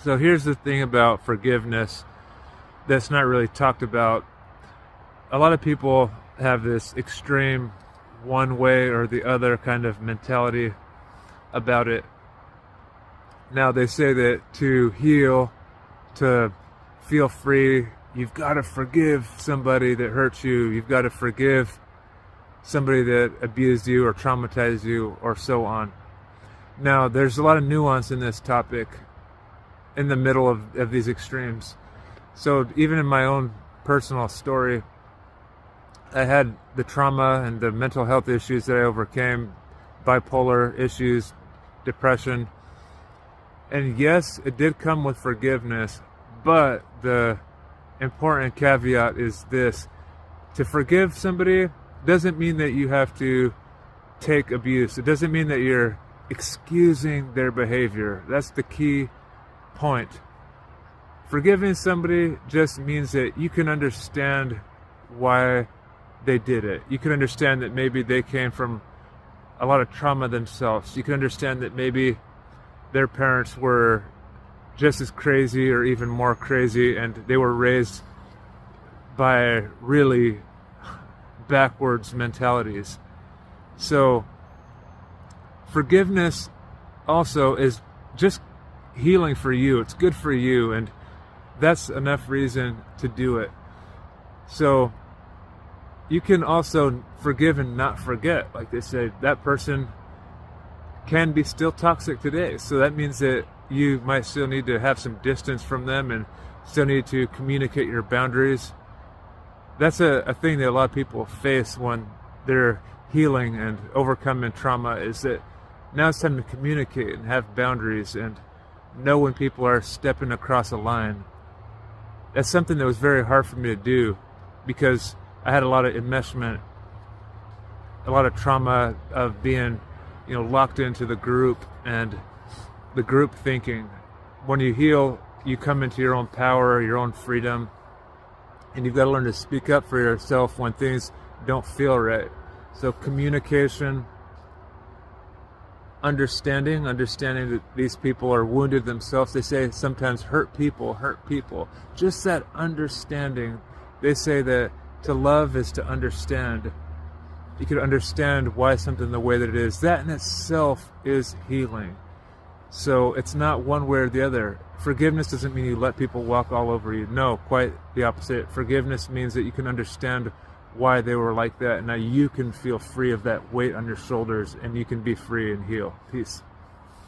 So here's the thing about forgiveness that's not really talked about. A lot of people have this extreme one way or the other kind of mentality about it. Now, they say that to heal, to feel free, you've got to forgive somebody that hurts you. You've got to forgive somebody that abused you or traumatized you or so on. Now, there's a lot of nuance in this topic in the middle of these extremes. So even in my own personal story, I had the trauma and the mental health issues that I overcame, bipolar issues, depression. And yes, it did come with forgiveness, but the important caveat is this. To forgive somebody doesn't mean that you have to take abuse. It doesn't mean that you're excusing their behavior. That's the key point. Forgiving somebody just means that you can understand why they did it. You can understand that maybe they came from a lot of trauma themselves. You can understand that maybe their parents were just as crazy or even more crazy, and they were raised by really backwards mentalities. So forgiveness also is just healing for you. It's good for you, and that's enough reason to do it. So you can also forgive and not forget. Like they say, that person can be still toxic today. So that means that you might still need to have some distance from them and still need to communicate your boundaries. That's a thing that a lot of people face when they're healing and overcoming trauma, is that now it's time to communicate and have boundaries and know when people are stepping across a line. That's something that was very hard for me to do because I had a lot of enmeshment, a lot of trauma of being, locked into the group and the group thinking. When you heal, you come into your own power, your own freedom, and you've got to learn to speak up for yourself when things don't feel right. So communication, understanding that these people are wounded themselves. They say sometimes hurt people. Just that understanding. They say that to love is to understand. You can understand why something the way that it is. That in itself is healing. So it's not one way or the other. Forgiveness doesn't mean you let people walk all over you. No, quite the opposite. Forgiveness means that you can understand why they were like that, and now you can feel free of that weight on your shoulders, and you can be free and heal. Peace.